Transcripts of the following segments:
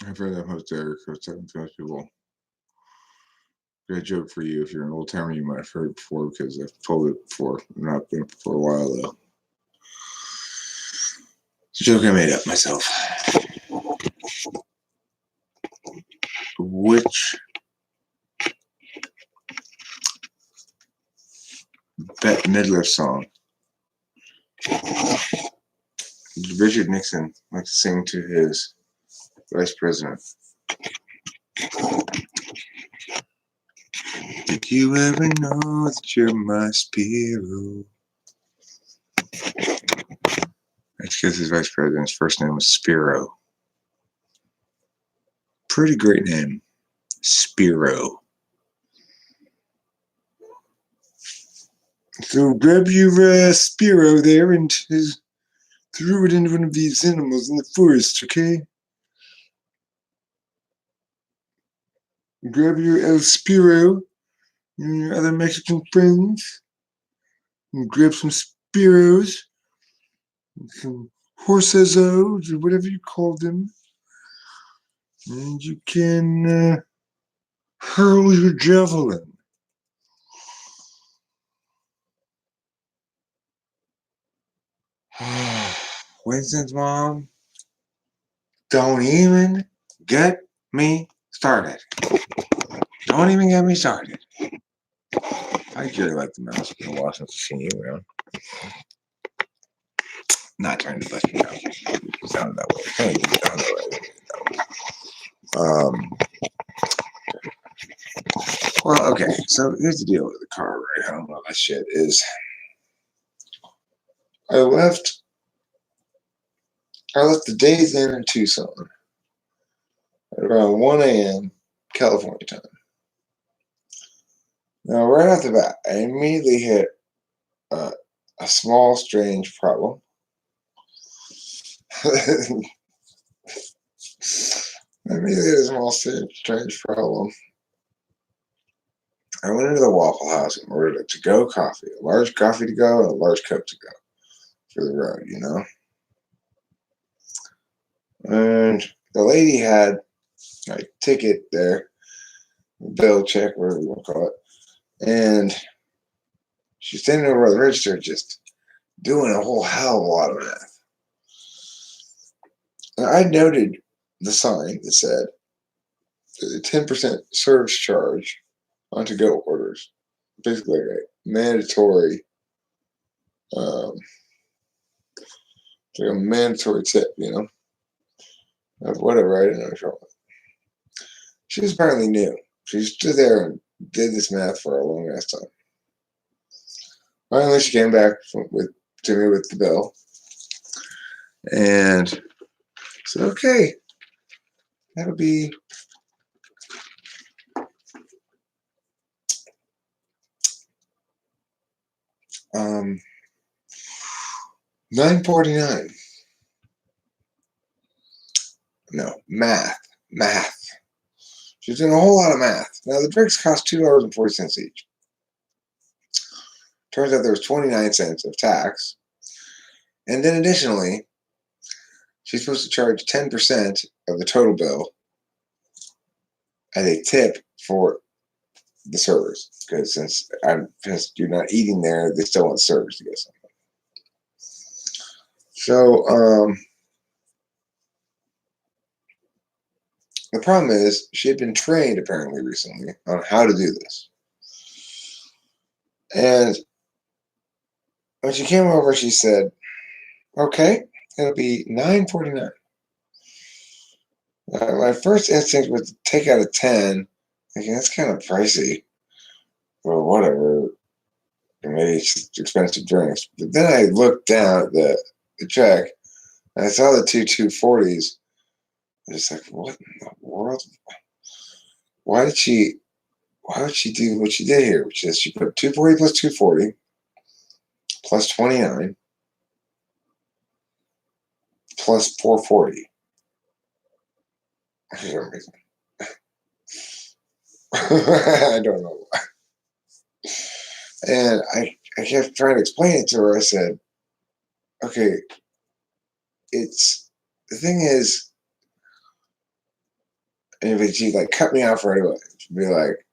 I've heard that most Derek or telling most people. Good joke for you if you're an old timer. You might have heard it before because I've told it before. Not been for a while though. It's a joke I made up myself. Which Bette Midler song did Richard Nixon like to sing to his vice president? Did you ever know that you're my Spiro? That's because his vice president's first name was Spiro. Pretty great name, Spiro. So grab your Spiro there and throw it into one of these animals in the forest, okay? Grab your El Spiro and your other Mexican friends and grab some Spiros, some Horsezos, or whatever you call them. And you can hurl your javelin. Winston's mom, don't even get me started. Don't even get me started. I really like the mouse. It's been a while since I've seen you around. Not trying to bust you out. It sounded that way. Hey, it sounded that way. Well, okay. So here's the deal with the car right home. All that shit is. I left the Days Inn in Tucson at around 1 a.m. California time. Now, right off the bat, I immediately hit a small, strange problem. I immediately hit a small, strange problem. I went into the Waffle House and ordered a to-go coffee, a large coffee to go and a large Coke to go for the road, you know? And the lady had my ticket there, bill check, whatever you want to call it, and she's standing over the register just doing a whole hell of a lot of math. And I noted the sign that said there's a 10% service charge on to-go orders. Basically like a mandatory like a mandatory tip, you know? Whatever, I didn't know what's wrong. She was apparently new. She stood there and did this math for a long ass time. Finally, she came back to me with the bill, and said, "Okay, that'll be $9.49." No, math. She's doing a whole lot of math. Now the drinks cost $2.40 each. Turns out there was 29 cents of tax, and then additionally, she's supposed to charge 10% of the total bill as a tip for the servers, because since you're not eating there, they still want the servers to get something. So the problem is she had been trained apparently recently on how to do this, and when she came over, she said, "Okay, it'll be $9.49." My first instinct was to take out a 10, thinking that's kind of pricey. Well, whatever. Maybe it's expensive drinks. But then I looked down at the check, and I saw the two 240s. I was like, what in the world? Why did she do what she did here? Which is she put 240 plus 240 plus 29 plus 440 for some reason. I don't know why. And I kept trying to explain it to her. I said, okay, the thing is, And she'd like cut me off right away. She'd be like,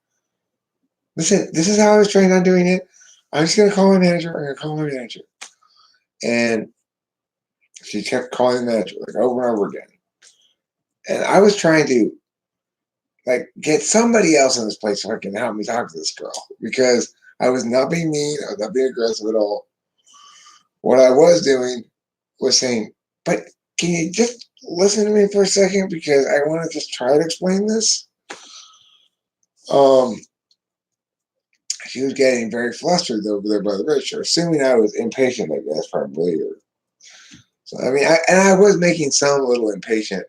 listen, this is how I was trained on doing it. I'm just gonna call my manager. I'm gonna call my manager. And she kept calling the manager like over and over again. And I was trying to like get somebody else in this place so I can help me talk to this girl because I was not being mean. I was not being aggressive at all. What I was doing was saying, but can you just listen to me for a second because I want to just try to explain this. Um, she was getting very flustered over there by the register, assuming I was impatient, I guess, probably. Or, so, I mean, I was making some little impatient.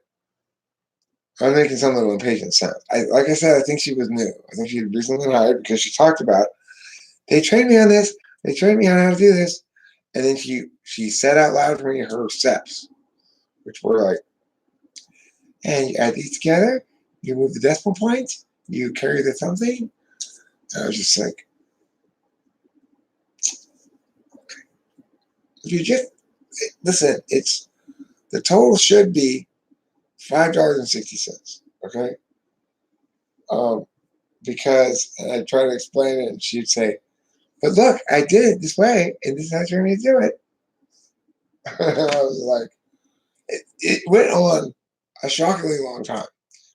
I was making some little impatient sound. Like I said, I think she was new. I think she had recently been hired because she talked about, they trained me on this. They trained me on how to do this. And then she said out loud for me her steps, which were like, and you add these together, you move the decimal point, you carry the something. And I was just like, if you just listen, it's the total should be $5.60. Okay. Um, because and I try to explain it, and she'd say, "But look, I did it this way, and this is how you're going to do it." I was like, it went on a shockingly long time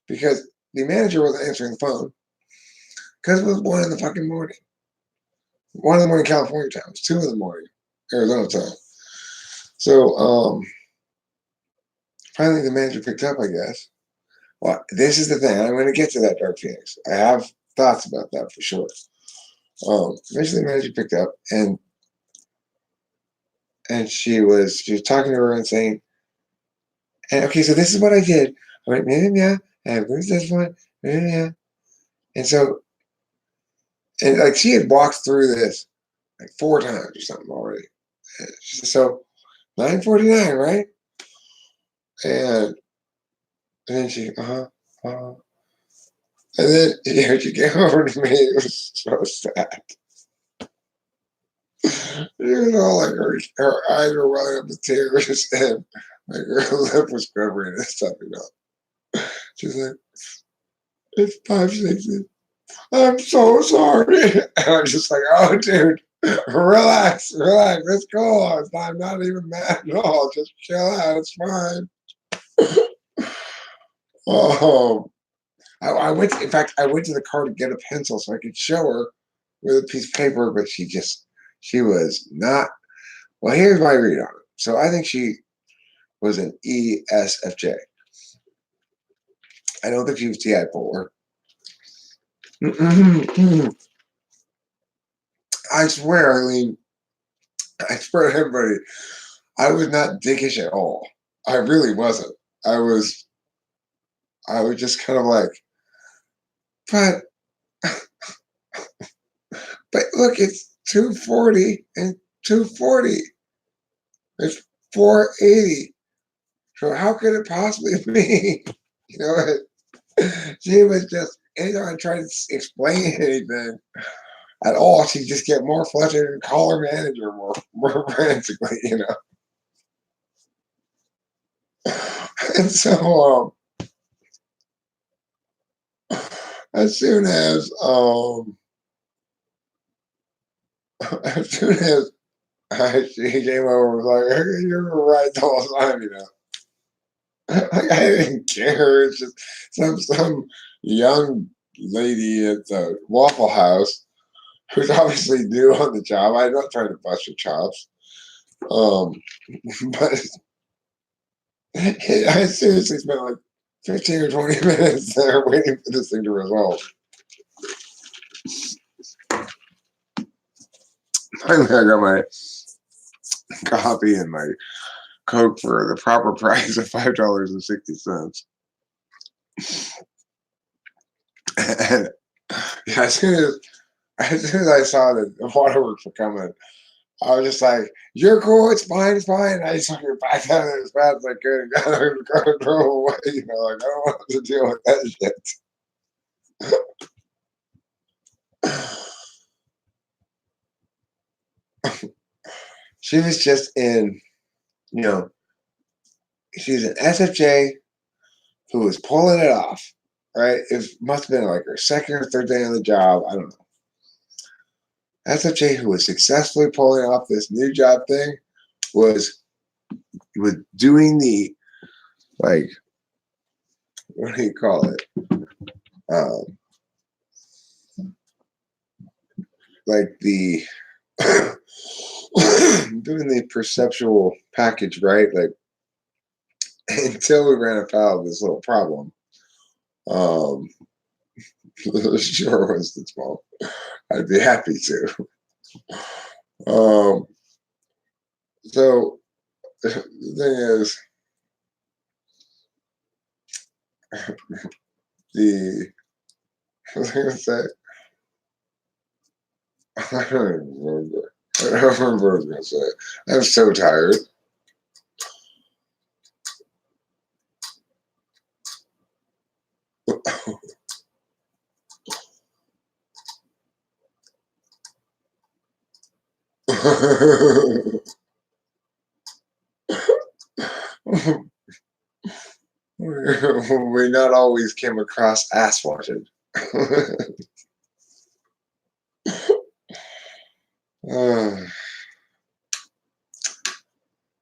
because the manager wasn't answering the phone because it was 1 in the fucking morning. 1 in the morning, California time. It was 2 in the morning, Arizona time. So finally, the manager picked up, I guess. Well, this is the thing. I'm going to get to that, Dark Phoenix. I have thoughts about that for sure. Eventually, the manager picked up, and she was talking to her and saying, and okay, so this is what I did. I went, yeah, and where's this one? Yeah. And so, and like she had walked through this like 4 times or something already. And she said, so 9:49, right? And then she, and then she came over to me. It was so sad. You know, like her eyes were welling up with tears and like her lip was quivering and stuff, you know. She's like, it's 5:60. I'm so sorry. And I'm just like, oh, dude, relax. It's cool. I'm not even mad at all. Just chill out. It's fine. Oh, I went. In fact, I went to the car to get a pencil so I could show her with a piece of paper, but she was not. Well, here's my read on it. So I think she was an ESFJ. I don't think she was TI polar. I swear, Eileen, I swear to everybody, I was not dickish at all. I really wasn't. I was I was just kind of like, but look, it's 240 and 240. It's 480. So how could it possibly be? You know, she was just anytime I tried to explain anything at all, she'd just get more flustered and call her manager more frantically, you know. And so as soon as as soon as she came over and was like, hey, you were right the whole time, you know. Like, I didn't care. It's just some young lady at the Waffle House who's obviously new on the job. I'm not trying to bust her chops. Um, but I seriously spent like 15 or 20 minutes there waiting for this thing to resolve. Finally, I got my coffee and my Coke for the proper price of $5.60. And yeah, as soon as I saw that the waterworks were coming, I was just like, "You're cool. It's fine. It's fine." I just took it back down there as fast as I could and got her and drove away. You know, like I don't want to deal with that shit. She was just in, you know, she's an SFJ who was pulling it off. right? It must have been like her second or third day on the job. I don't know. SFJ, who was successfully pulling off this new job thing, was doing the, like, what do you call it? Um, like the doing the perceptual package, right? Like, until we ran afoul of this little problem. Um, sure was the small. I'd be happy to. Um, so the thing is, the what was I gonna say? I don't even remember. I don't remember what I was gonna say. I'm so tired. We not always came across ass wanted.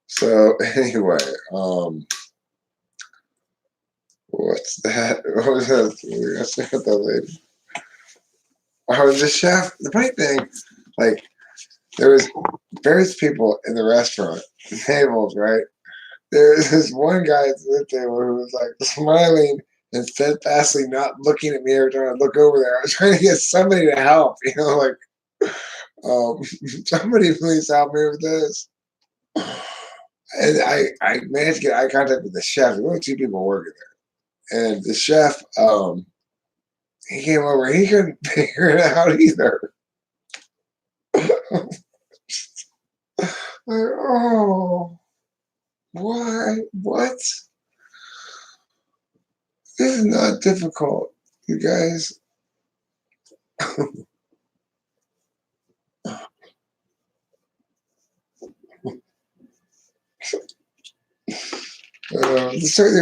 So anyway, what's that? What was that? We were gonna say about that lady. Oh, the chef. The funny thing, like, there was various people in the restaurant tables, right? There's this one guy at the table who was like smiling and steadfastly not looking at me every time I look over there. I was trying to get somebody to help, like, somebody please help me with this. And I managed to get eye contact with the chef. There were only two people working there. And the chef, he came over, he couldn't figure it out either. Like, oh, why? What? This is not difficult, you guys.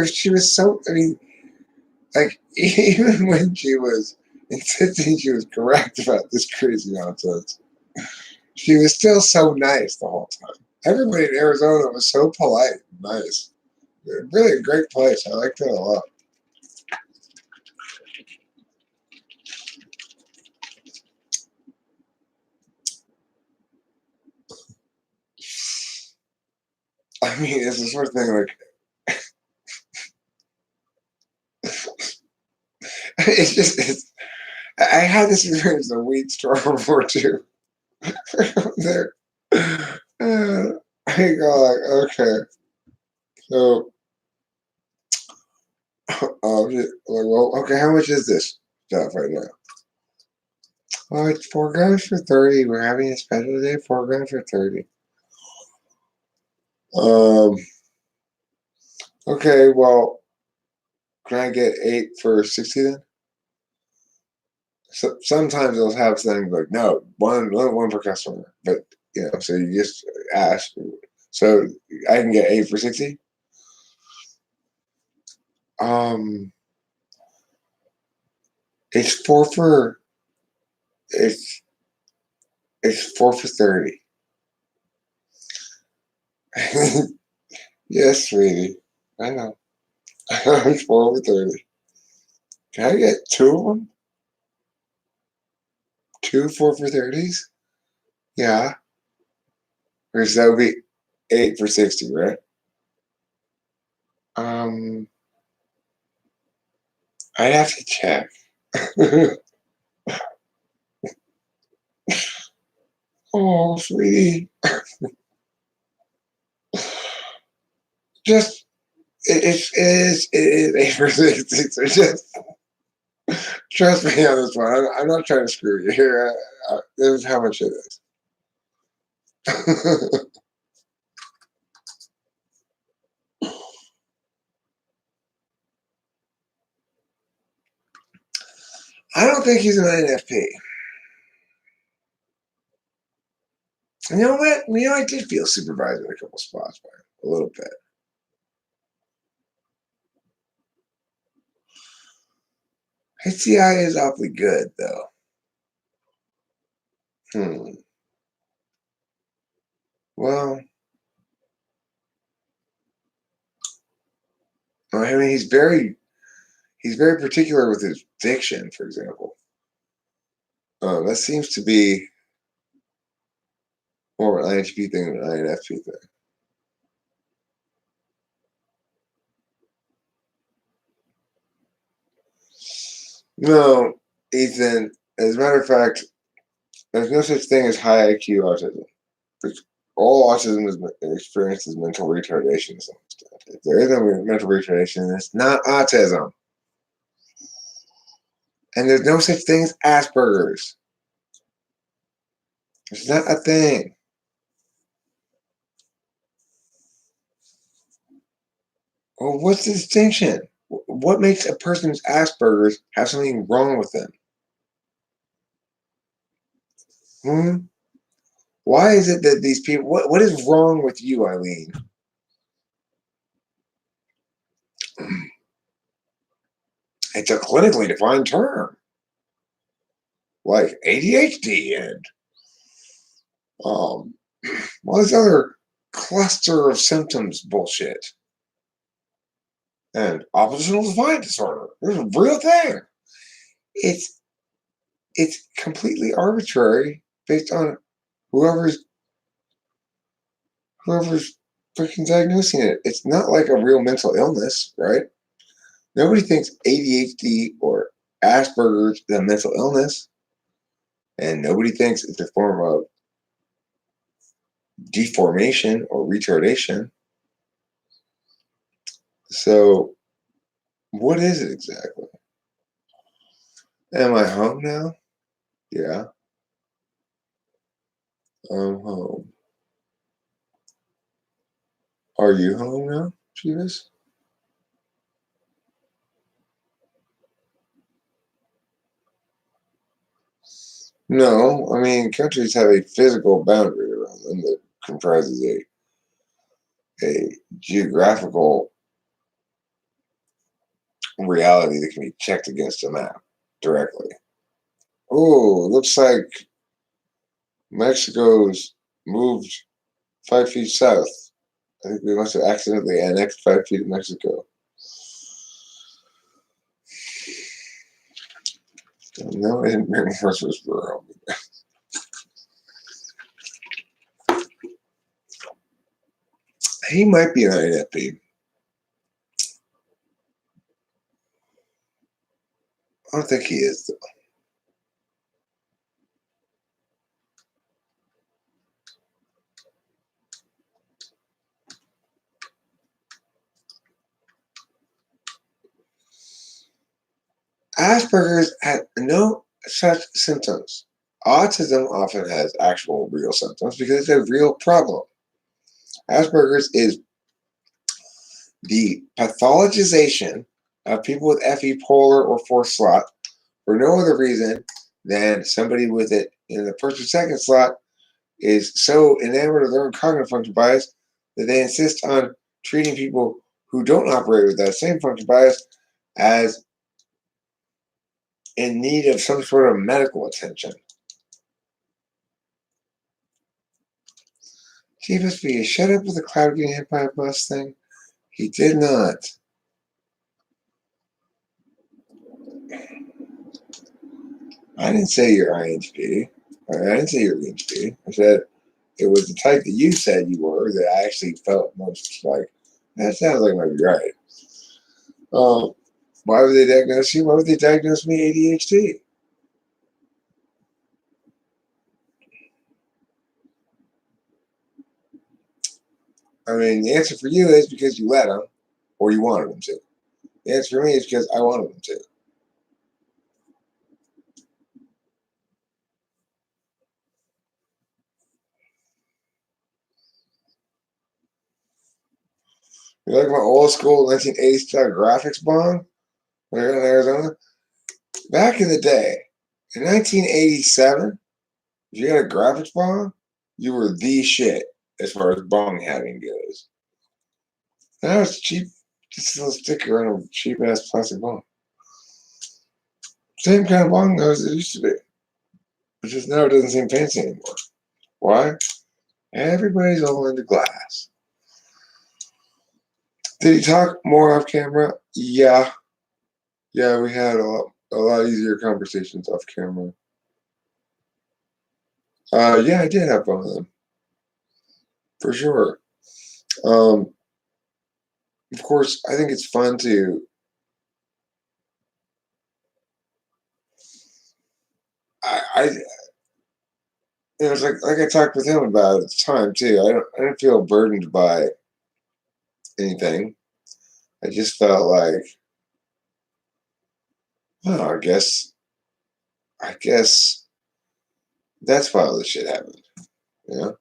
She was so, I mean, like, even when she was insisting she was correct about this crazy nonsense, she was still so nice the whole time. Everybody in Arizona was so polite and nice. Really a great place. I liked it a lot. I mean, it's the sort of thing like, I had this experience in a weed store before too. There, I go like, okay, so, like, well, okay, how much is this stuff right now? Oh, it's $4 for 30. We're having a special day, $4 for 30. Um, okay, well, can I get 8 for 60 then? So sometimes they'll have things like, no, one per customer, but so you just ask. So I can get 8 for 60. Um, it's four for it's it's 4 for 30. Yes, sweetie. I know. It's 4 for 30. Can I get two of them? Two 4 for 30s? Yeah. Because that would be 8 for 60, right? Um, I'd have to check. Oh, sweetie. Just it is 8 for 60. So just trust me on this one. I'm not trying to screw you here. This is how much it is. I don't think he's an INFP. And you know what? I did feel supervised in a couple spots by him, a little bit. HCI is awfully good, though. Well, I mean, he's very particular with his diction, for example. That seems to be more of an INTP thing than an INFP thing. No, Ethan. As a matter of fact, there's no such thing as high IQ autism. All autism is experienced as mental retardation to some extent. If there is no mental retardation, it's not autism. And there's no such thing as Asperger's. It's not a thing. Well, what's the distinction? What makes a person's Asperger's have something wrong with them? Why is it that these people, what is wrong with you, Eileen? It's a clinically defined term, like ADHD and all this other cluster of symptoms bullshit. And oppositional defiant disorder. There's a real thing. It's completely arbitrary based on whoever's freaking diagnosing it. It's not like a real mental illness, right? Nobody thinks ADHD or Asperger's is a mental illness, and nobody thinks it's a form of deformation or retardation. So, what is it exactly? Am I home now? Yeah, I'm home. Are you home now, Jeeves? No, I mean, countries have a physical boundary around them that comprises a geographical reality that can be checked against a map directly. Oh, looks like Mexico's moved 5 feet south. I think we must have accidentally annexed 5 feet of Mexico. No, I didn't bring horses for He might be an INFP. I don't think he is, though. Asperger's has no such symptoms. Autism often has actual real symptoms because it's a real problem. Asperger's is the pathologization of people with FE polar or fourth slot for no other reason than somebody with it in the first or second slot is so enamored of their own cognitive function bias that they insist on treating people who don't operate with that same function bias as in need of some sort of medical attention. Gee, must be shut up with the cloud getting hit by a bus thing. He did not. I didn't say you're INTP. I didn't say you're INTP. I said it was the type that you said you were that I actually felt most like, that sounds like might be right. Why would they diagnose you? Why would they diagnose me ADHD? I mean, the answer for you is because you let them or you wanted them to. The answer for me is because I wanted them to. You like my old school 1980s style graphics bomb when I got in Arizona? Back in the day, in 1987, if you had a graphics bomb, you were the shit as far as bong having goes. Now it's cheap, just a little sticker on a cheap ass plastic bomb. Same kind of bong nose it used to be. But just now it doesn't seem fancy anymore. Why? Everybody's all into glass. Did he talk more off camera? Yeah. Yeah, we had a lot easier conversations off camera. Yeah, I did have fun with him. For sure. Um, of course, I think it's fun to I it's like I talked with him about at the time too. I didn't feel burdened by anything. I just felt like, oh, I guess that's why all this shit happened. You know,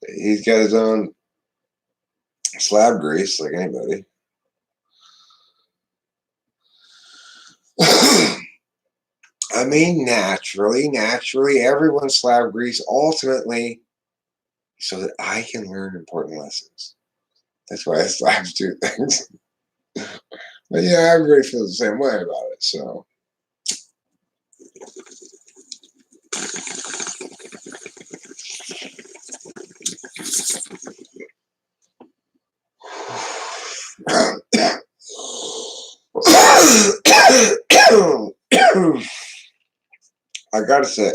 he's got his own slab grease like anybody. I mean, naturally, everyone's slab grease ultimately so that I can learn important lessons. That's why I slabs do things. But yeah, everybody feels the same way about it. So I gotta say,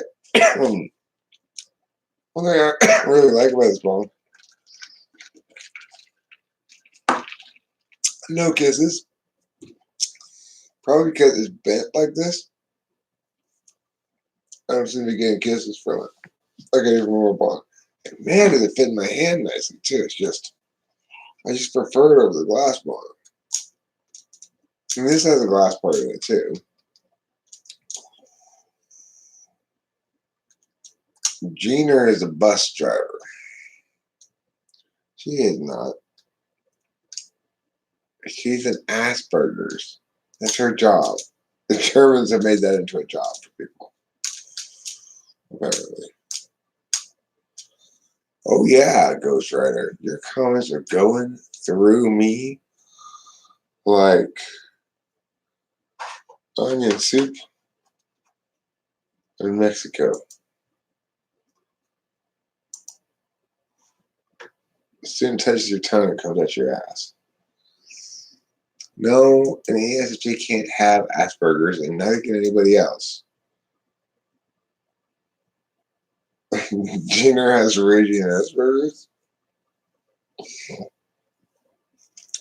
one thing I really like about this bone, no kisses. Probably because it's bent like this. I don't seem to be getting kisses from it. Like I do from a bone. And man, does it fit in my hand nicely too. I just prefer it over the glass bone. And this has a glass part in it too. Gina is a bus driver. She is not. She's an Asperger's. That's her job. The Germans have made that into a job for people. Apparently. Oh yeah, Ghost Rider. Your comments are going through me like onion soup in Mexico. As soon as it touches your tongue, it comes out your ass. No, an ESFJ can't have Asperger's, and neither can anybody else. Jenner has raging Asperger's.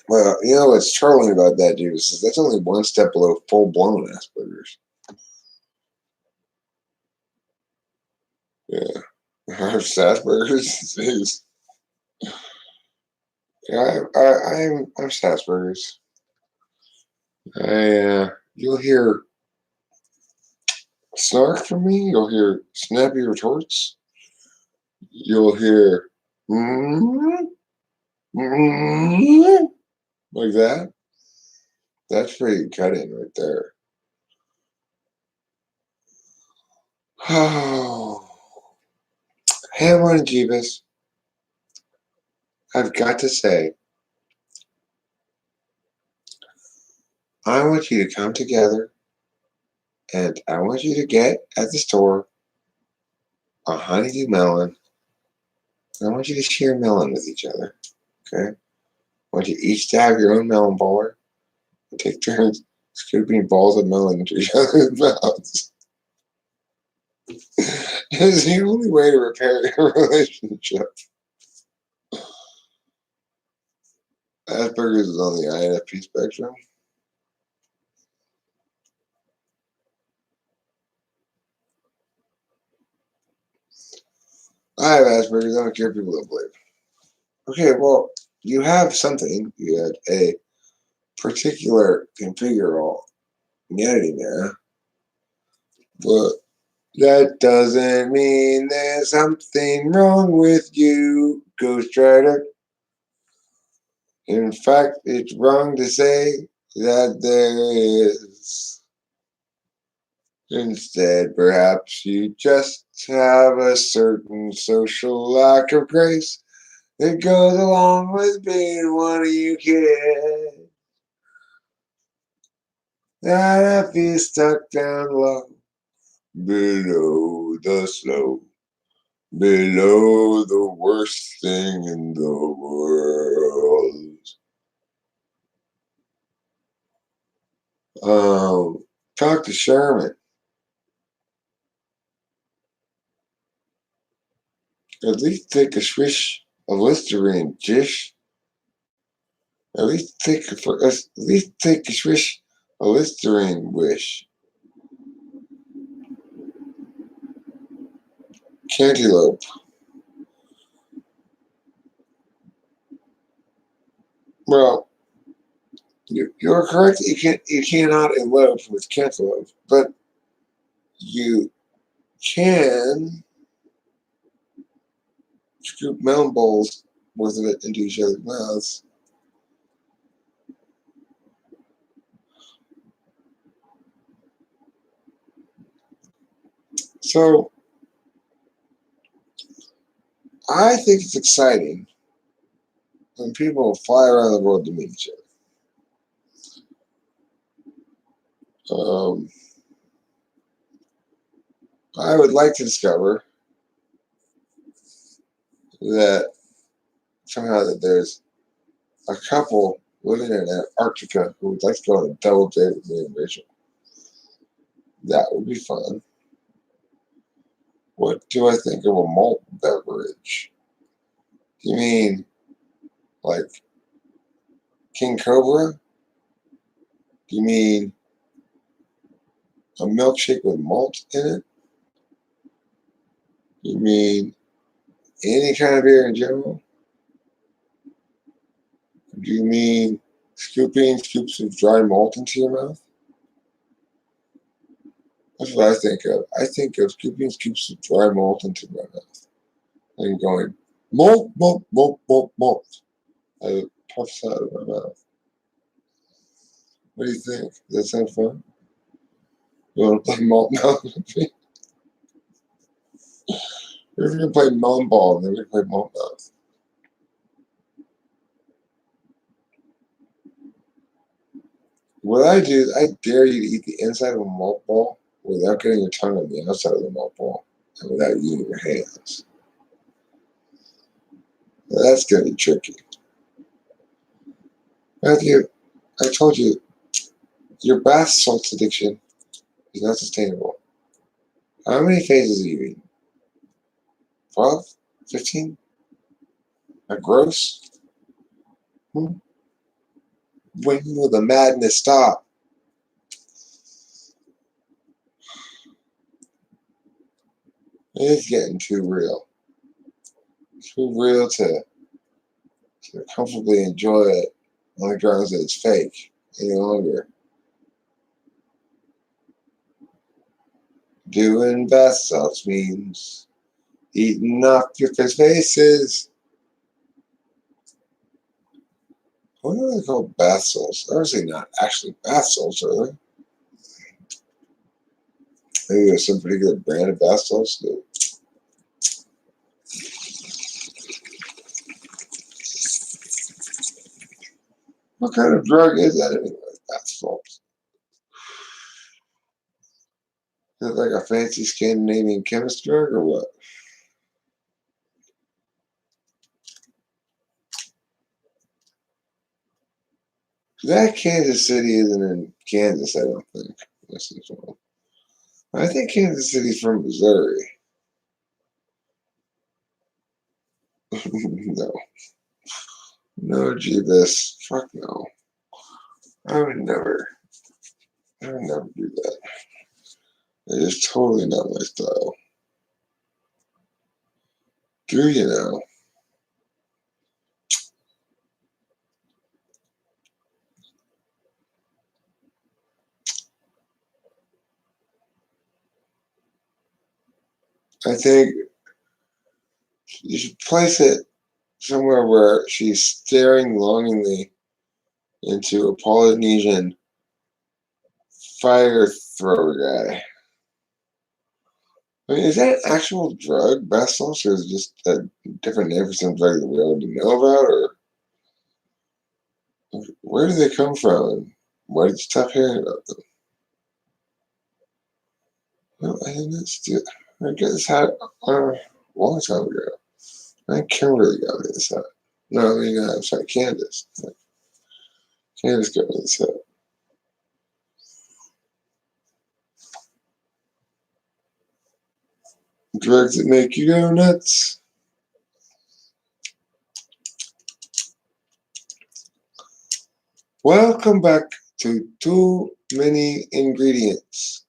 Well, you know what's troubling about that, Judas, is that's only one step below full-blown Asperger's. Yeah. Asperger's is. Yeah, I'm Asperger's. You'll hear snark from me. You'll hear snappy retorts. You'll hear mm, mm, like that. That's pretty cut in right there. Oh, Hammer and Jeebus, I've got to say, I want you to come together and I want you to get at the store a honeydew melon. I want you to share melon with each other. Okay? I want you each to have your own melon baller and take turns scooping balls of melon into each other's mouths. It's the only way to repair your relationship. Asperger's is on the INFP spectrum. I have Asperger's. I don't care if people don't believe. Okay, well, you have something. You had a particular configural getting there, but that doesn't mean there's something wrong with you, Ghost Rider. In fact, it's wrong to say that there is. Instead, perhaps you just have a certain social lack of grace that goes along with being one of you kids. that I feel stuck down low, below the slow, below the worst thing in the world. Talk to Sherman. At least take a swish of Listerine, Jish. At least take a swish of Listerine, Wish. Cantaloupe. Well, you're correct. You cannot elope with cantaloupe, but you can scoop melon bowls worth of it into each other's mouths. So I think it's exciting when people fly around the world to meet each other. I would like to discover that somehow that there's a couple living in Antarctica who would like to go on a double date with me and Rachel. That would be fun. What do I think of a malt beverage? You mean like King Cobra? You mean a milkshake with malt in it? You mean any kind of beer in general? Do you mean scooping scoops of dry malt into your mouth? That's what I think of. I think of scooping scoops of dry malt into my mouth and going, malt, malt, malt, malt, malt, as it puffs out of my mouth. What do you think? Does that sound fun? You want to play malt mouth with me? We're going to play melon ball and then we can play malt mouth. What I do is I dare you to eat the inside of a malt ball without getting your tongue on the outside of the malt ball and without using your hands. Now, that's going to be tricky. Matthew, I told you, your bath salts addiction is not sustainable. How many phases are you eating? 12? 15? A gross? Hmm? When will the madness stop? It's getting too real. Too real to comfortably enjoy it on the grounds that it's fake any longer. Doing bath salts means eating off your faces. What are they called? Bath salts? They're obviously not actually bath salts, are they? Maybe there's some particular brand of bath salts that. What kind of drug is that anyway? Bath salts. Is it like a fancy Scandinavian chemist drug or what? That Kansas City isn't in Kansas, I don't think. I think Kansas City's from Missouri. No. No, Jeebus. Fuck no. I would never do that. It is totally not my style. Do you know? I think you should place it somewhere where she's staring longingly into a Polynesian fire thrower guy. I mean, is that an actual drug, bath salts, or is it just a different name for some drug that we already know about, or where do they come from? And why did you stop hearing about them? No, I didn't steal. I got this hat a long time ago. I think Kimberly got me this hat. No, I mean, I'm sorry, Candace. Candace got me this hat. Drugs that make you go nuts. Welcome back to Too Many Ingredients,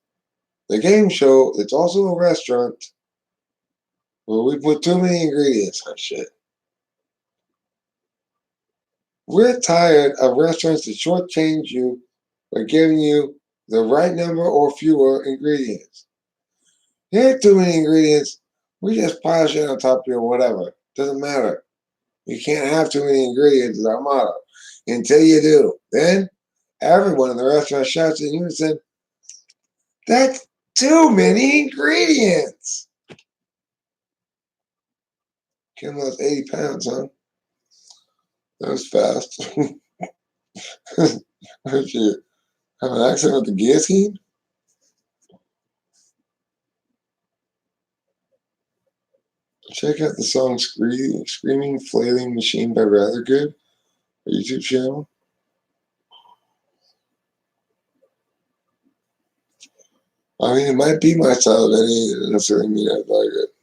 the game show that's also a restaurant where we put too many ingredients on shit. We're tired of restaurants that shortchange you by giving you the right number or fewer ingredients. Here are too many ingredients. We just pile shit on top of you or whatever. Doesn't matter. You can't have too many ingredients is our motto. Until you do. Then everyone in the restaurant shouts in unison, "That's too many ingredients." Kim lost 80 pounds, huh? That was fast. Did you have an accident with the guillotine? Check out the song Screaming Flailing Machine by Rather Good, our YouTube channel. I mean, it might be my style of any, it doesn't necessarily mean I like it.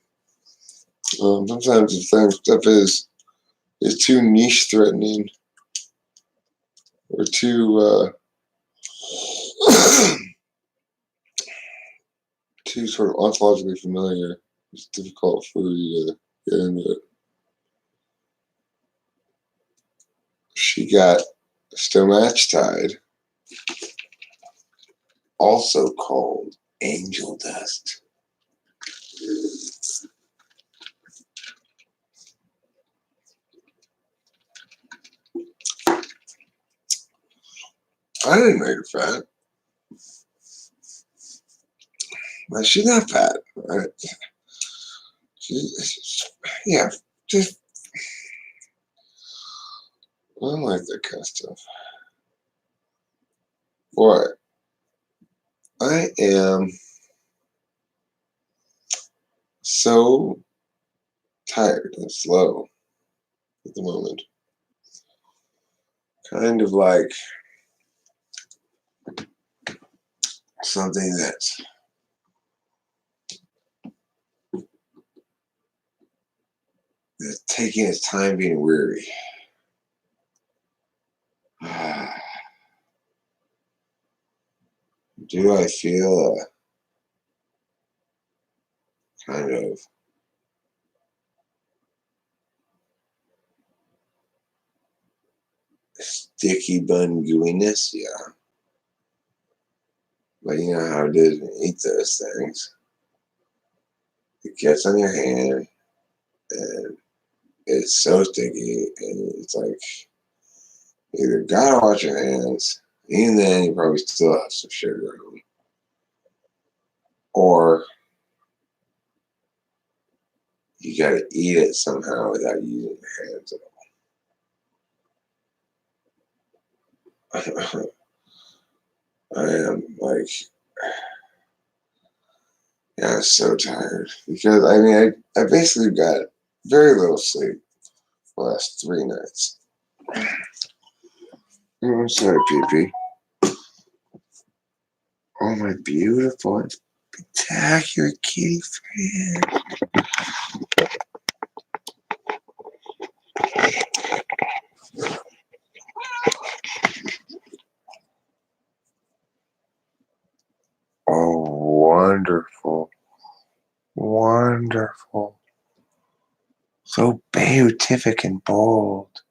Sometimes if stuff is too niche threatening or too too sort of ontologically familiar, it's difficult for you to get into it. She got stomatchtide, also called angel dust. I didn't make her fat. But she's not fat. Right? Yeah, just I don't like that kind of stuff. Boy, I am so tired and slow at the moment. Kind of like something that's taking its time being weary. Do I feel a kind of sticky bun gooiness? Yeah. But you know how it is when you eat those things. It gets on your hand and it's so sticky and it's like you either gotta wash your hands, even then you probably still have some sugar on them. Or you gotta eat it somehow without using your hands at all. I am like, yeah, I'm so tired because I mean, I basically got very little sleep the last 3 nights. I'm sorry, PP. Oh, my beautiful and spectacular kitty friend. Oh, wonderful. Wonderful. So beatific and bold.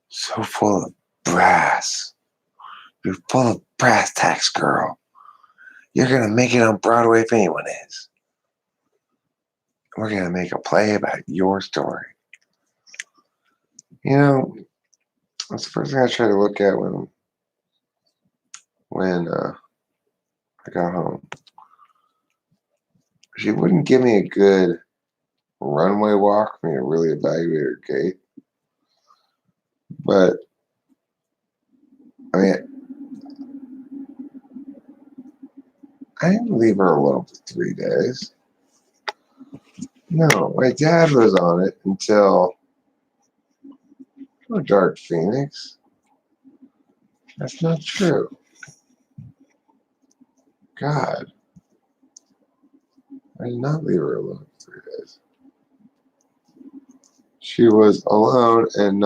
So full of brass. You're full of brass tacks, girl. You're going to make it on Broadway if anyone is. We're going to make a play about your story. You know, that's the first thing I try to look at when I got home. She wouldn't give me a good runway walk for me to really evaluate her gait. But, I mean, I didn't leave her alone for 3 days. No, my dad was on it until Dark Phoenix. That's not true. God, I did not leave her alone for 3 days. She was alone and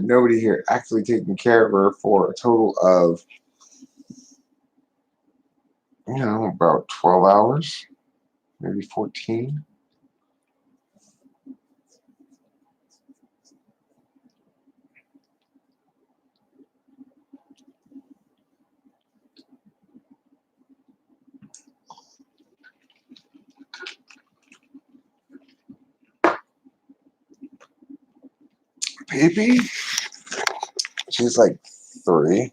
nobody here actually taking care of her for a total of, about 12 hours, maybe 14. Baby, she's like 3.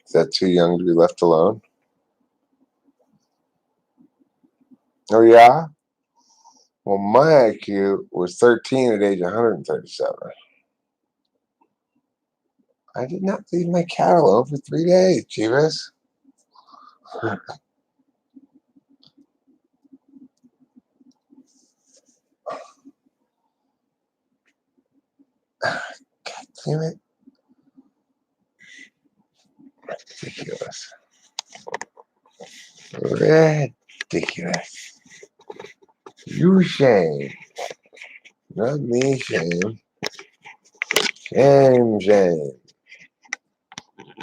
Is that too young to be left alone? Oh, yeah? Well, my IQ was 13 at age 137. I did not leave my cat alone for 3 days, Chivas. God damn it. Ridiculous. Ridiculous. You shame. Not me, shame. Shame.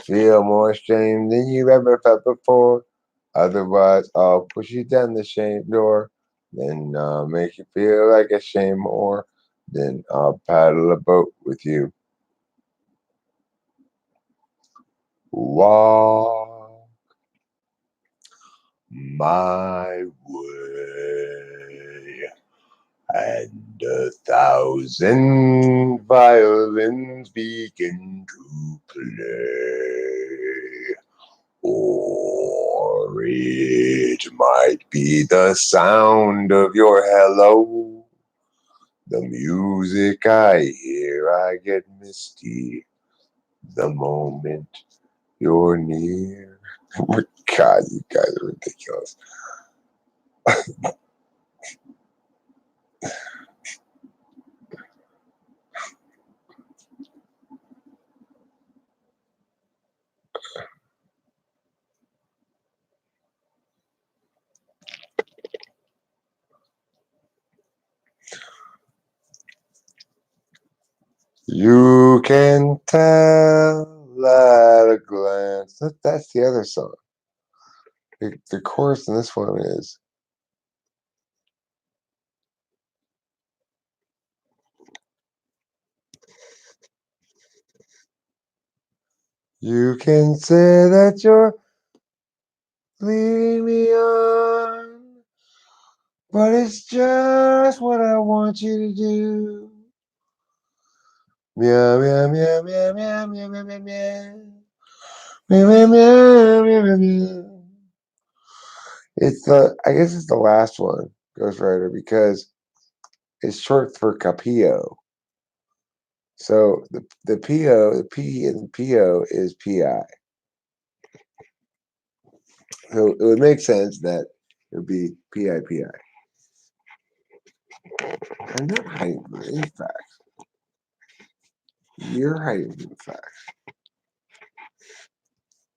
Feel more shame than you've ever felt before. Otherwise, I'll push you down the shame door. Then I'll make you feel like a shame more. Then I'll paddle a boat with you. Walk my way. And 1,000 violins begin to play. Or it might be the sound of your hello. The music I hear, I get misty the moment you're near. God, you guys are ridiculous. You can tell at a glance. That's the other song. The chorus in this one is, you can say that you're leading me on, but it's just what I want you to do. Meow, meow, meow, meow, meow, meow, meow, meow, meow. Meow, meow, meow, meow, meow, meow. I guess it's the last one, Ghostwriter, because it's short for Capillo. So the PO, the P in PO is PI. So it would make sense that it would be PIPI. I'm not hiding from any facts. You're hiding from the facts.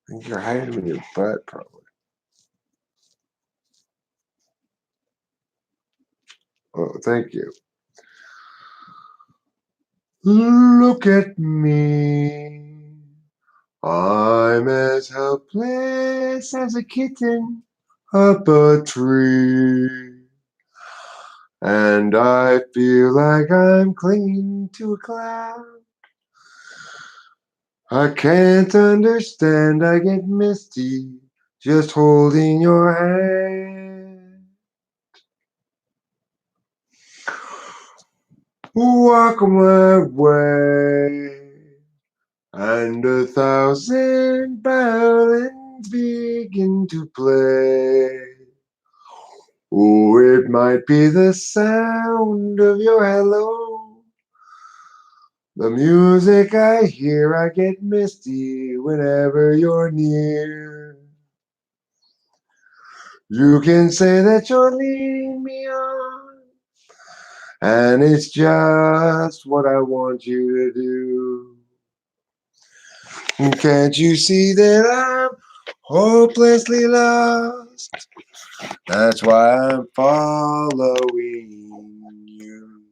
I think you're hiding them in your butt, probably. Oh, thank you. Look at me. I'm as helpless as a kitten up a tree. And I feel like I'm clinging to a cloud. I can't understand, I get misty just holding your hand. Walk my way, and 1,000 violins begin to play. Oh, it might be the sound of your hello. The music I hear, I get misty whenever you're near. You can say that you're leading me on, and it's just what I want you to do. Can't you see that I'm hopelessly lost? That's why I'm following you.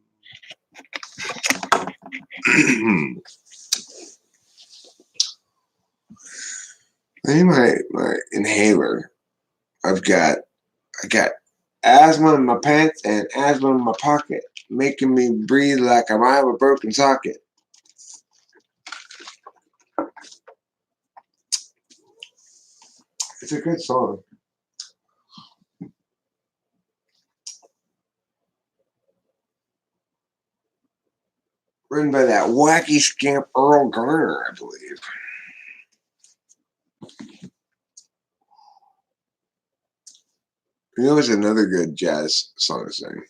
Maybe my inhaler. I got asthma in my pants and asthma in my pocket, making me breathe like I might have a broken socket. It's a good song. Written by that wacky scamp Earl Garner, I believe. You know, it's another good jazz song to sing.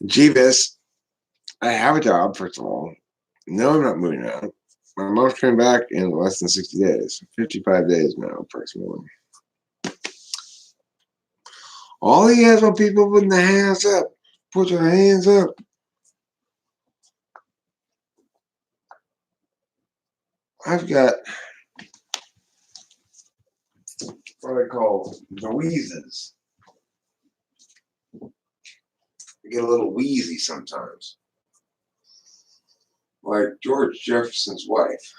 Jeeves, I have a job, first of all. No, I'm not moving out. My mom's coming back in less than 60 days. 55 days now, approximately. All he has are people putting their hands up. Put your hands up. I've got what I call the wheezes. I get a little wheezy sometimes. Like George Jefferson's wife.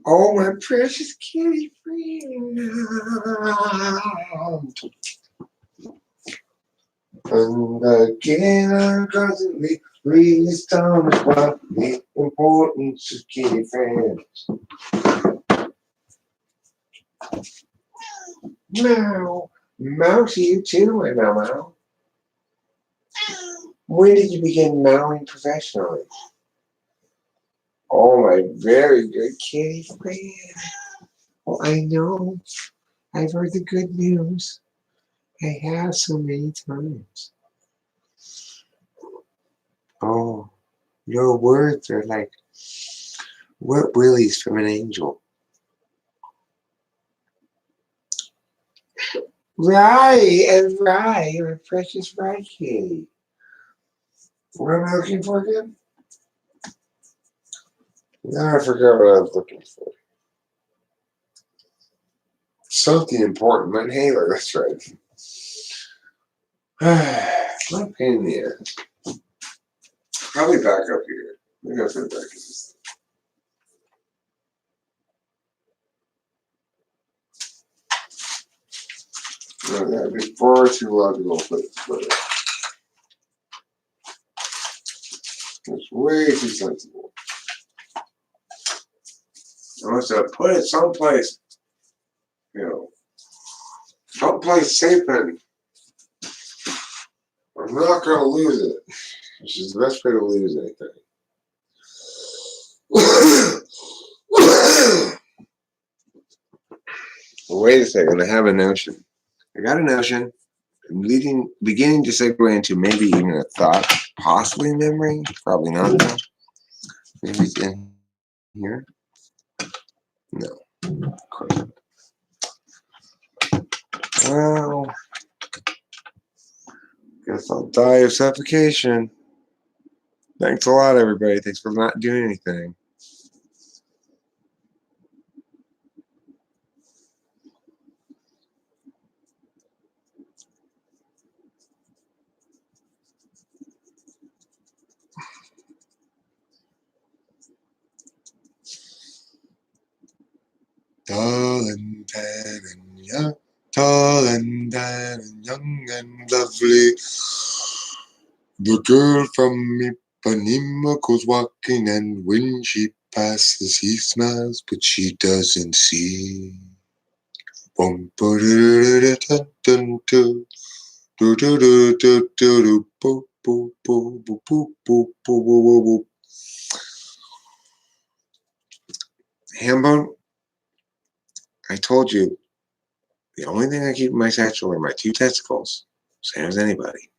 Oh, my precious kitty friend. And again, I'm constantly really astonished by the importance of kitty friends. Meow. Mouse you too, my meow. When did you begin mowing professionally? Oh, my very good kitty friend. Well, I know. I've heard the good news. I have so many times. Oh, your words are like wet willies from an angel. Right, and right, my precious right kitty. What am I looking for again? Now I forgot what I was looking for. Something important. My inhaler, that's right. My pain in the ass. Probably back up here. Maybe I'll put it back in this. No, that'd be far too logical to put it together. It's way too sensible. I must have put it someplace, someplace safe and I'm not going to lose it, which is the best way to lose anything. Wait a second, I have a notion. I got a notion. I'm beginning to segue into maybe even a thought, possibly memory, probably not though. Maybe it's in here. No, of course not. Well, guess I'll die of suffocation. Thanks a lot, everybody. Thanks for not doing anything. Tall and tan and young, tall and tan and young and lovely. The girl from Ipanema goes walking, and when she passes, he smiles, but she doesn't see. Hambone, I told you, the only thing I keep in my satchel are my 2 testicles. Same as anybody.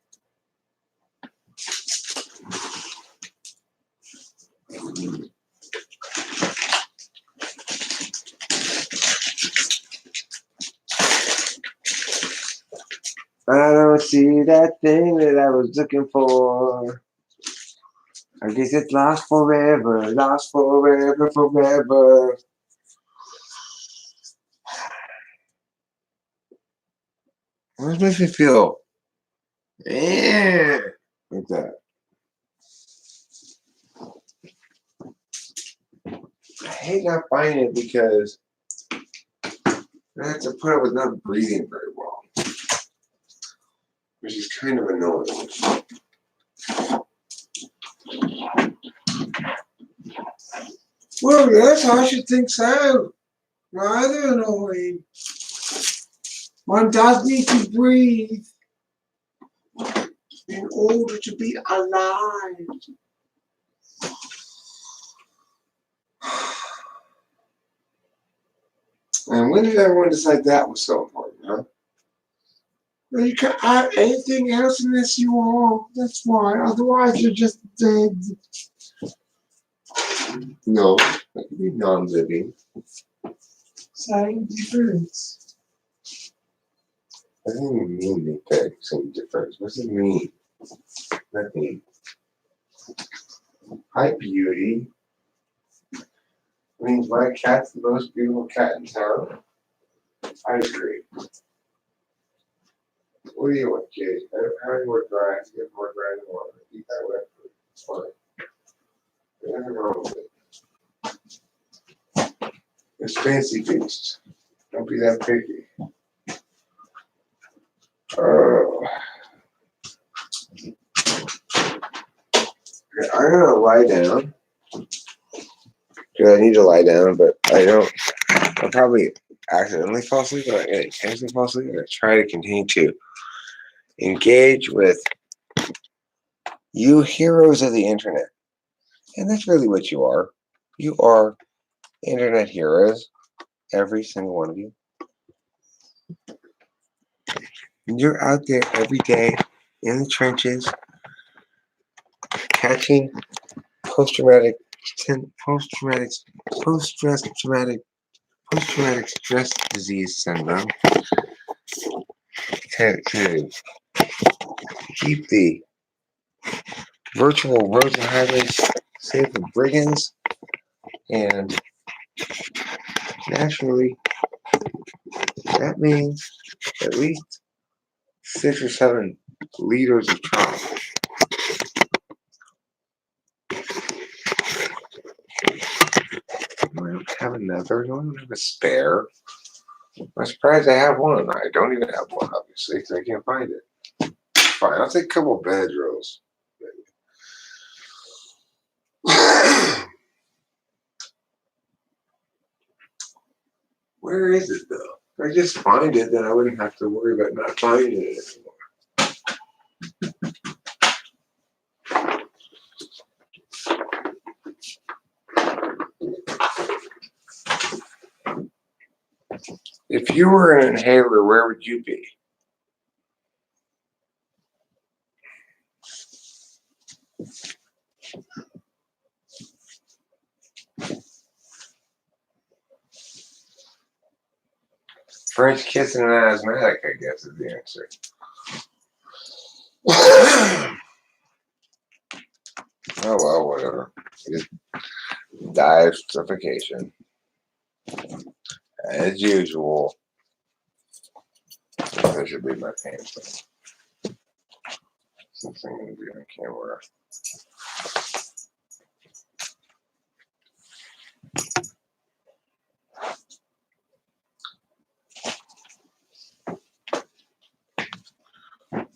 I don't see that thing that I was looking for. I guess it's lost forever, forever. What makes me feel like that? I hate not finding it because I have to put up with not breathing very well, which is kind of annoying. Well, yes, I should think so. Rather annoying. One does need to breathe in order to be alive. And when did everyone decide that was so important, huh? Well, you can't add anything else unless you are. That's why. Otherwise, you're just dead. No, that could be non-living. Same difference. That doesn't even mean that same difference. What does it mean? Nothing. Hi, beauty. Means my cat's the most beautiful cat in town. I agree. What do you want, Kitty? How do you want dry? Get more dry than water. Eat that wet food. It's fine. There's nothing wrong with it. It's fancy feast. Don't be that picky. Oh. Okay, I'm gonna lie down. Because I need to lie down, but I don't. I'll probably accidentally fall asleep, but I'm gonna intentionally fall asleep. I'm gonna try to continue to engage with you heroes of the internet. And that's really what you are. You are internet heroes, every single one of you. And you're out there every day in the trenches, catching post-traumatic stress disease syndrome to keep the virtual roads and highways safe of brigands, and naturally that means at least 6 or 7 liters of trauma. I don't have another. I don't have a spare. I'm surprised I have one. I don't even have one, obviously, because I can't find it. Fine, I'll take a couple of Benadryls. Where is it, though? If I just find it, then I wouldn't have to worry about not finding it anymore. If you were an inhaler, where would you be? French kissing an asthmatic, I guess, is the answer. Oh, well, whatever. Just die of suffocation. As usual. That should be my pants. Since I'm going to be on camera.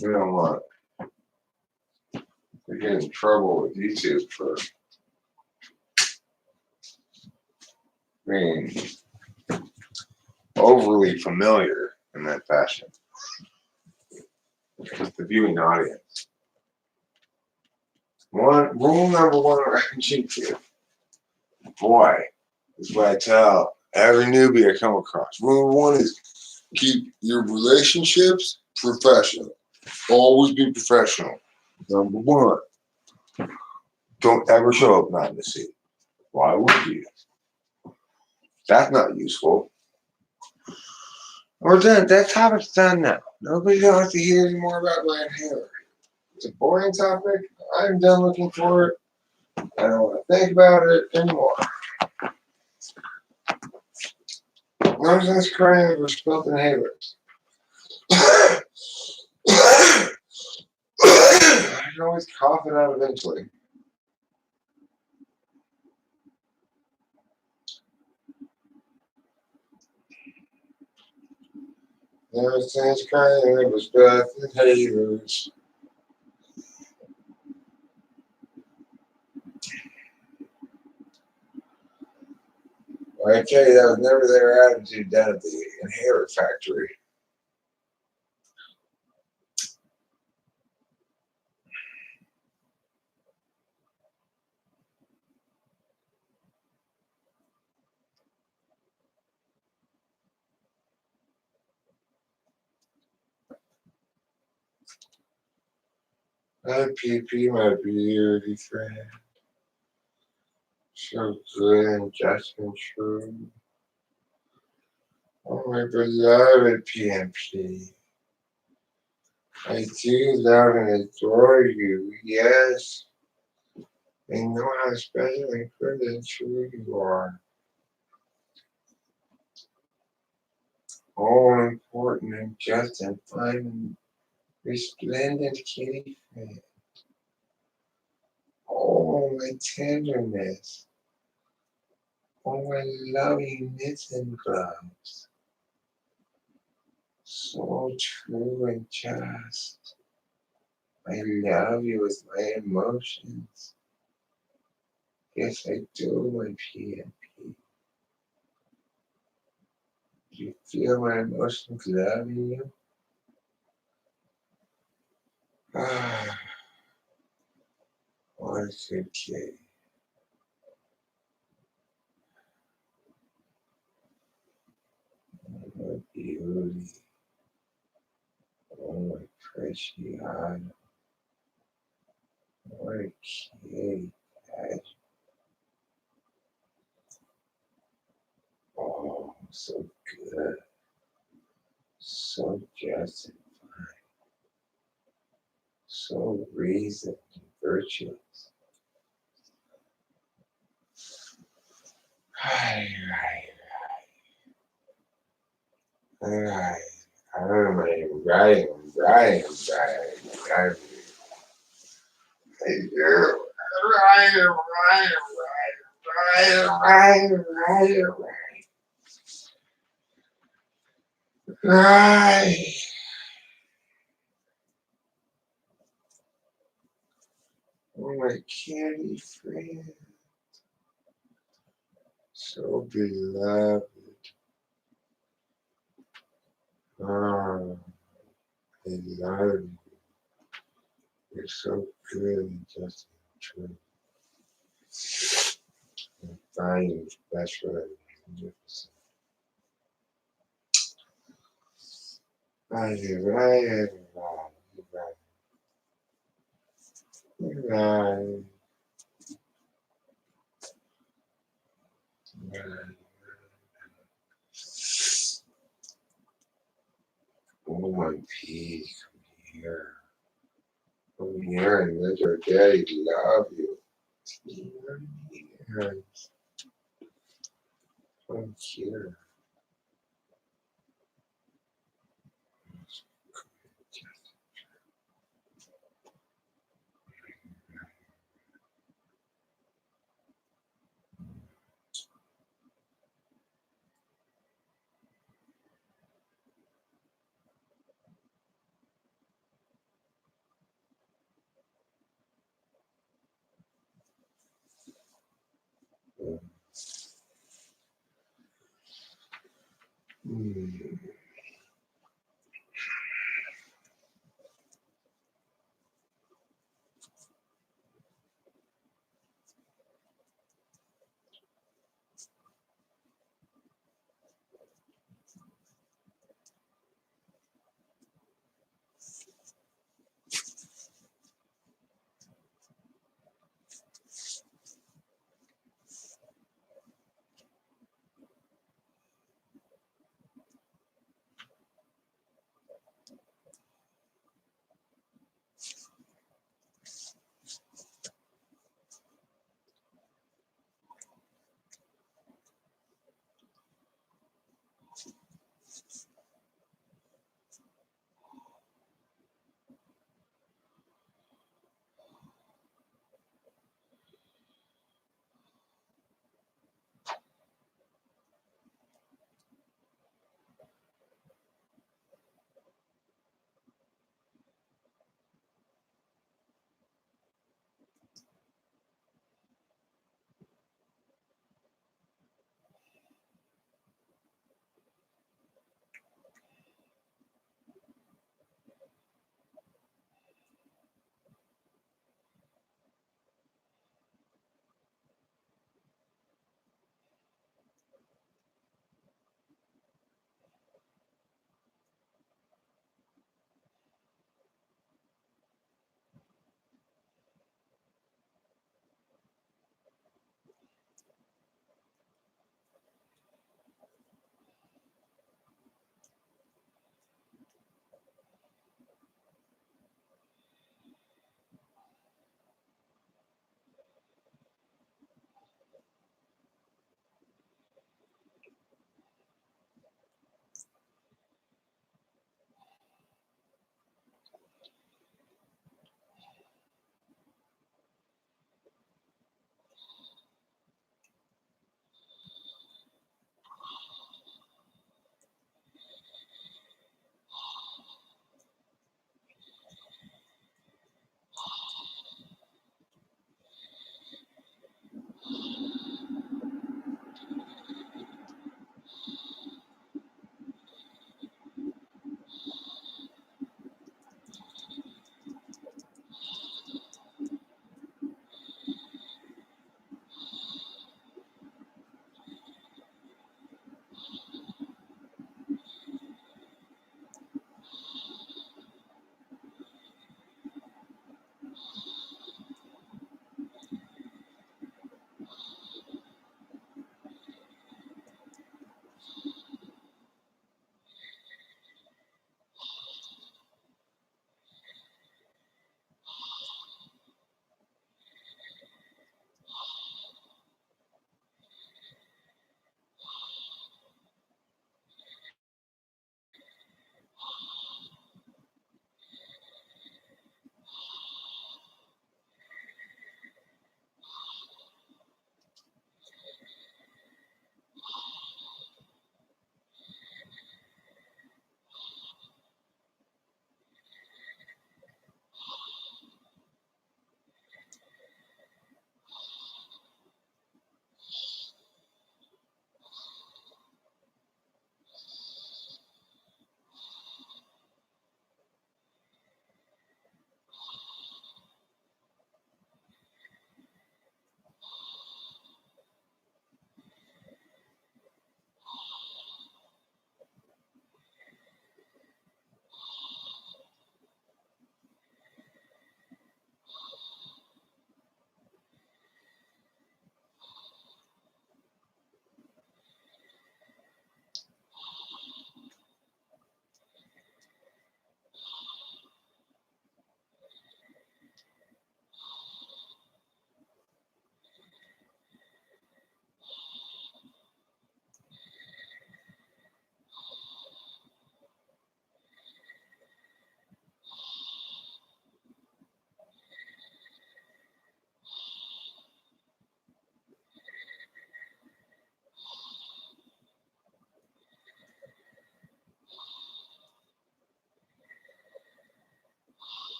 We don't want to get in trouble with YouTube for being overly familiar in that fashion with the viewing audience. Rule number one around YouTube. Boy, That's what I tell every newbie I come across. Number one is keep your relationships professional. Always be professional. Number one, don't ever show up not in the seat. Why would you? That's not useful. We're done. That topic's done now. Nobody wants to hear any more about Ryan Taylor. It's a boring topic. I'm done looking for it. I don't want to think about it anymore. Nonsense crying over spelt inhalers. I can always cough it out eventually. Nonsense crying over spelt inhalers. I tell you, that was never their attitude down at the inhaler factory. My PP, my beauty friend. So good and just and true. Oh, my beloved PMP. I do love and adore you, yes. I know how special and good and true you are. All important and just and fine and resplendent kitty friend. Oh, my tenderness. Oh, my loving mitts and gloves. So true and just. I love you with my emotions. Yes, I do, my PMP. Do you feel my emotions loving you? Ah, what a good kid. What beauty. Oh, my precious heart. What a kid. Oh, so good. So just and fine. So reasoned and virtuous. Right. I'm right. Right. Oh, my candy friend. So beloved. Oh, I love you. You're so good and just true. And fine and special and magnificent. Right. Oh, my pea, come here. Come here and let your daddy love you. Here. Come here. Mm.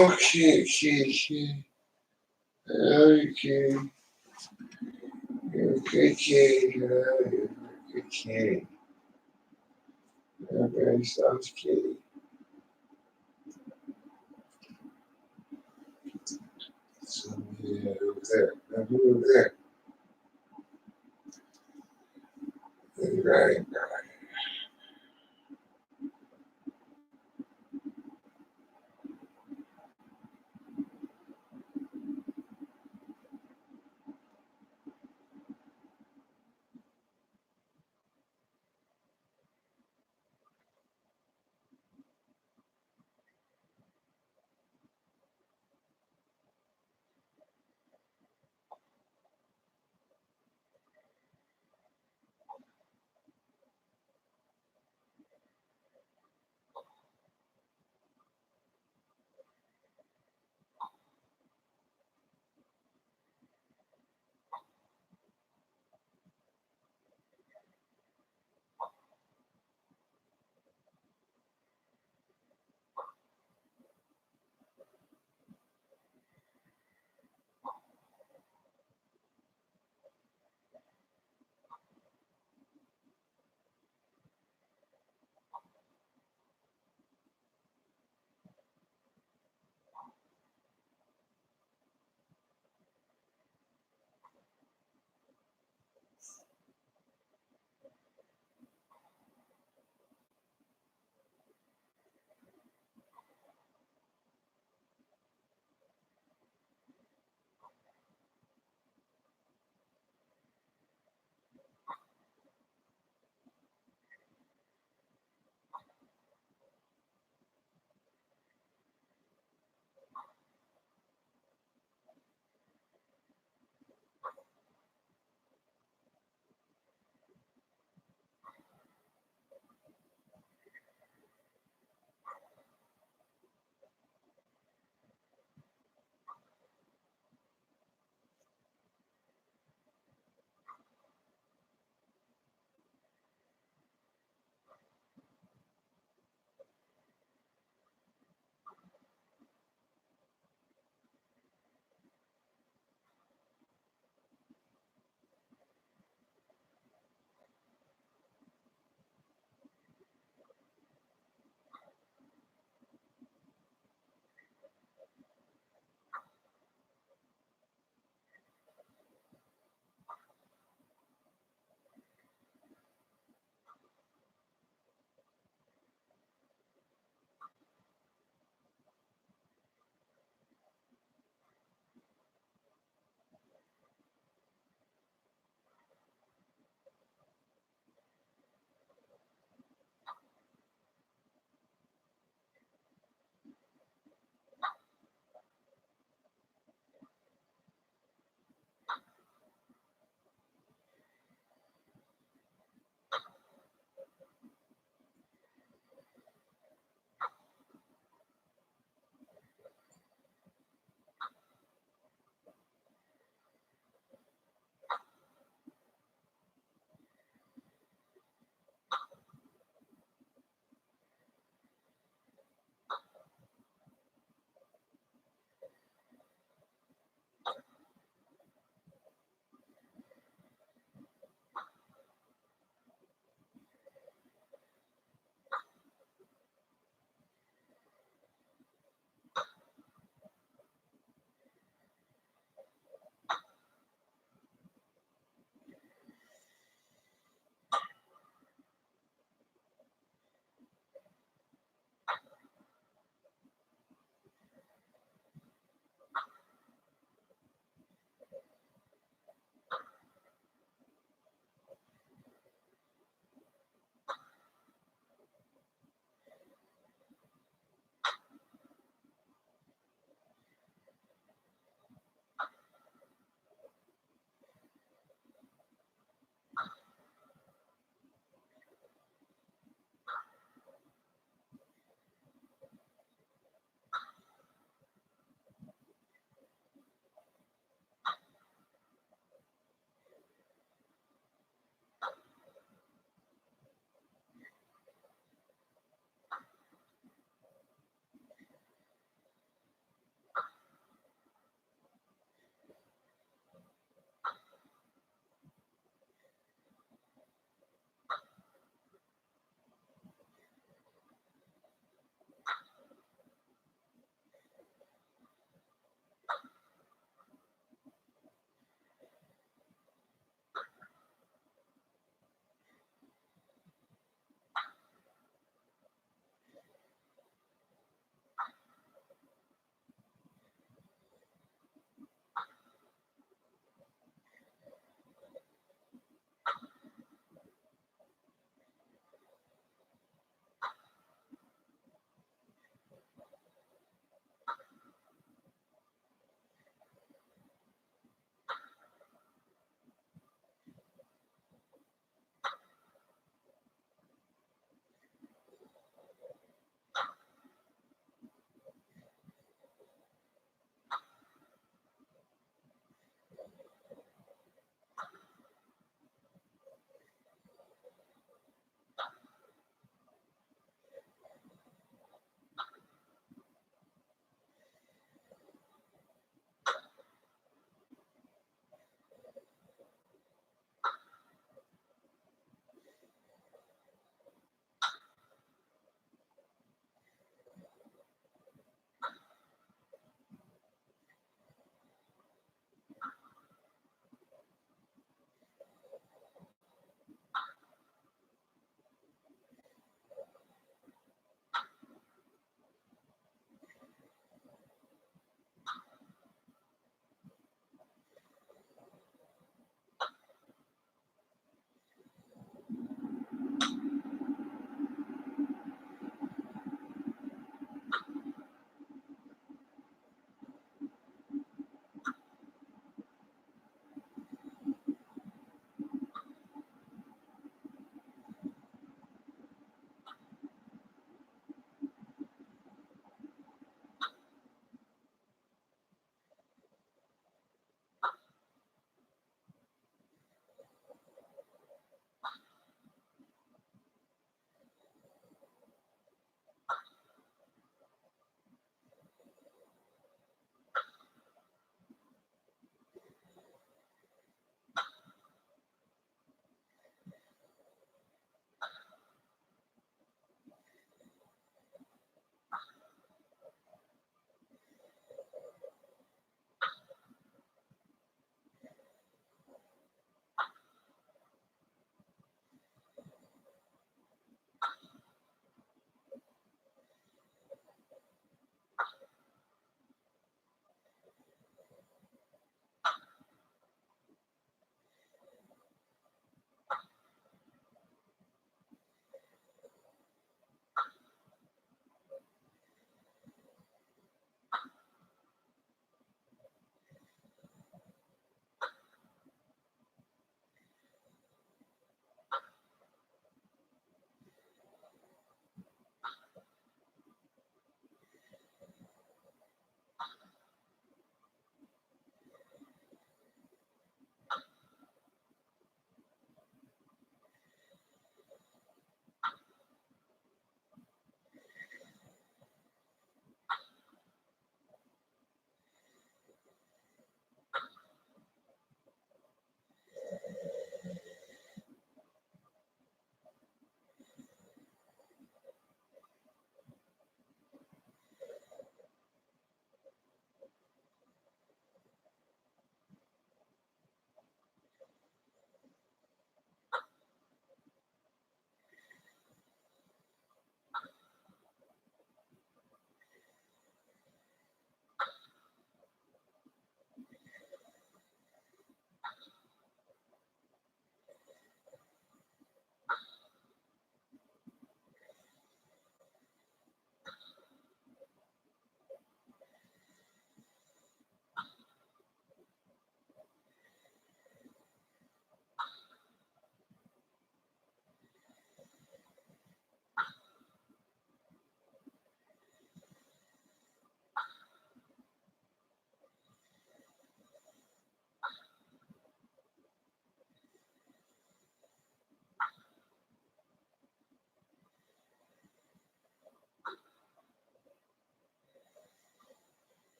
Okay, kitty. Okay. Okay, kitty. Okay, kitty. Very soft kitty. So, yeah, over there. Now, who over there? Right.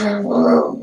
Oh,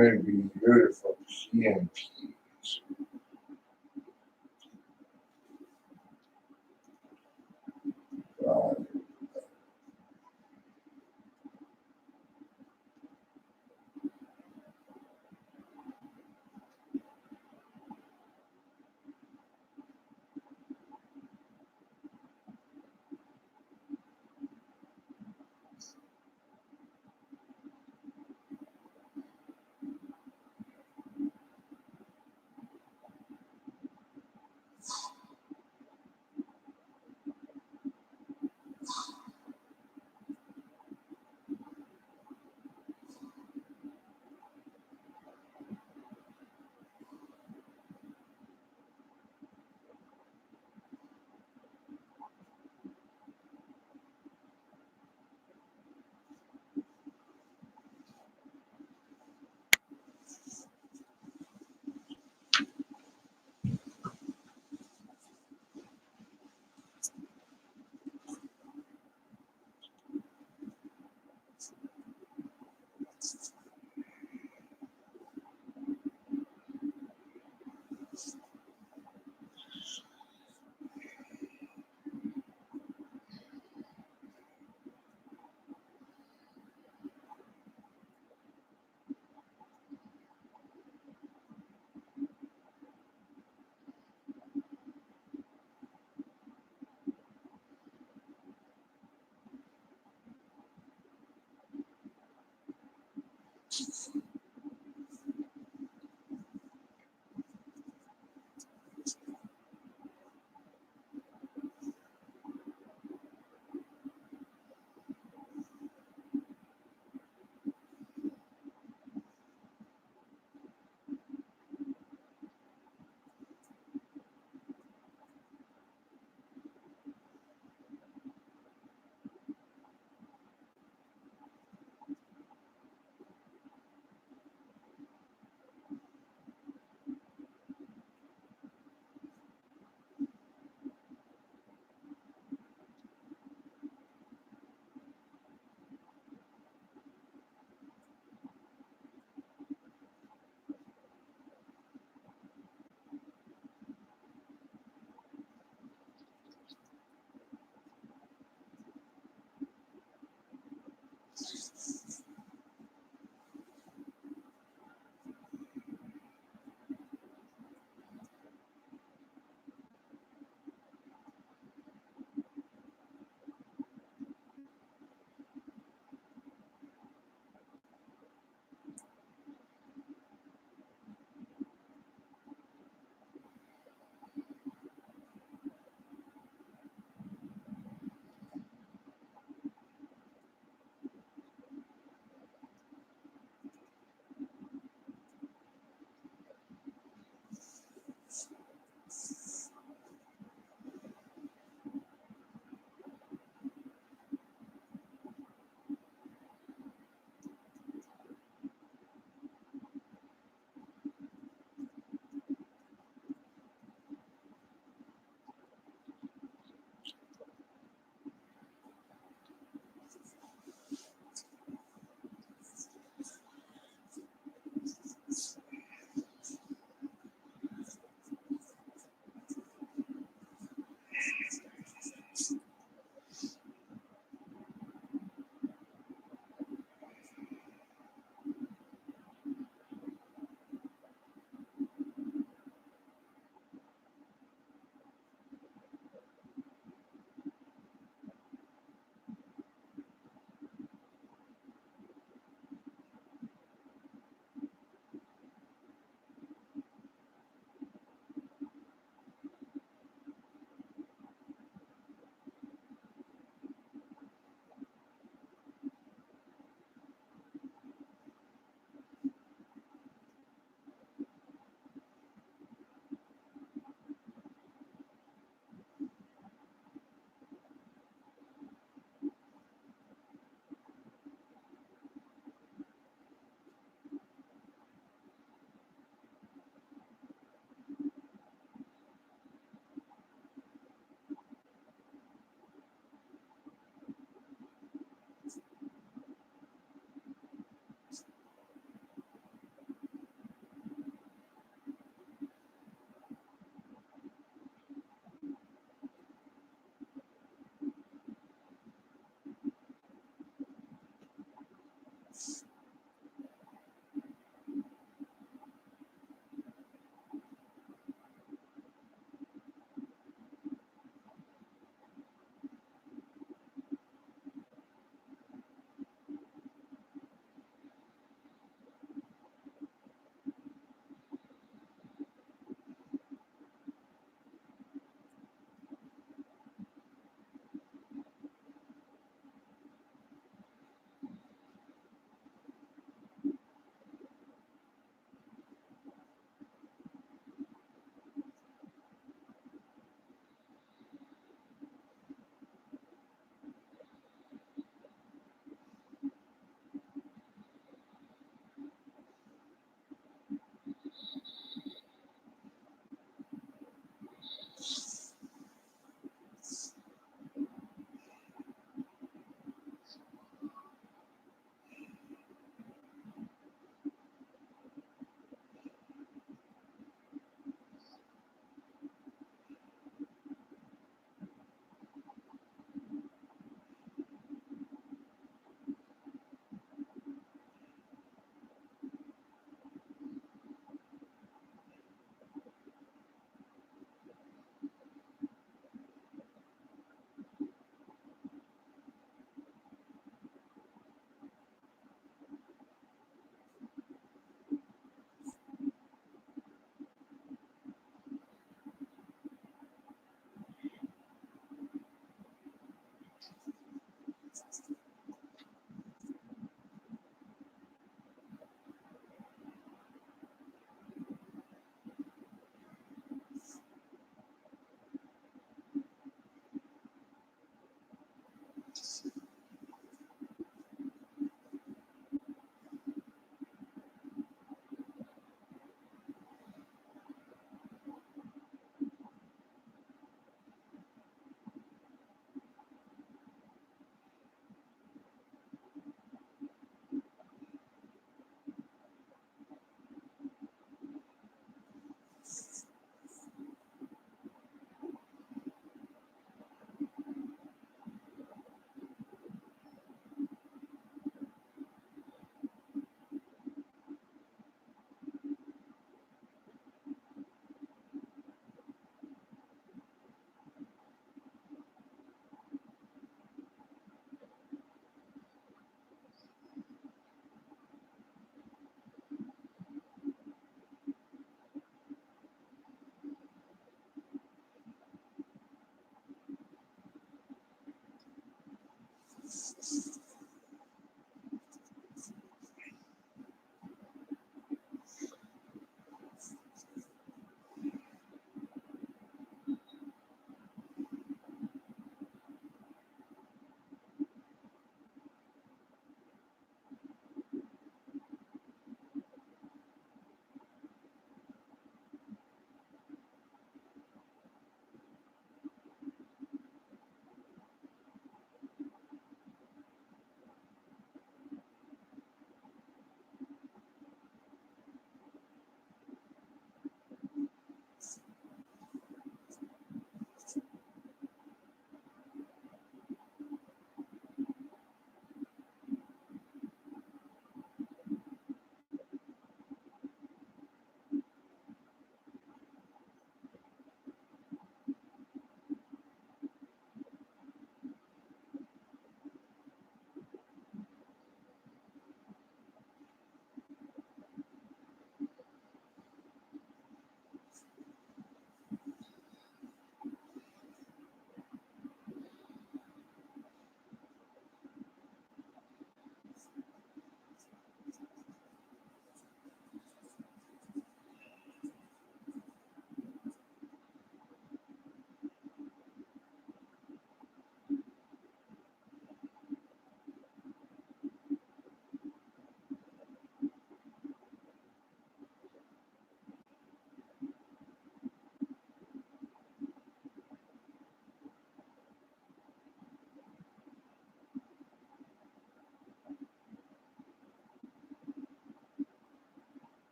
it'd be beautiful. PMPs.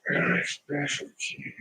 Very special key.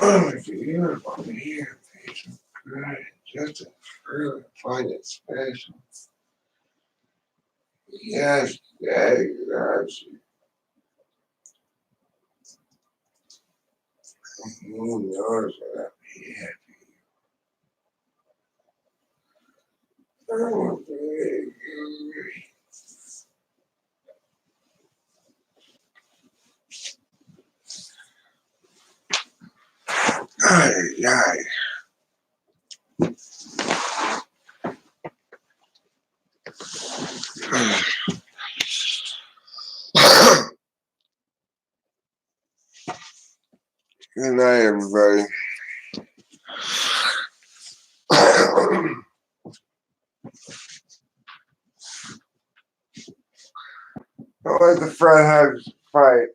If you want to hear patient cry, just to further find it special. Yes, Daddy loves you. Who knows what I'm here? Oh, baby. Ay, ay. Good night, everybody. Don't let the front hugs fight.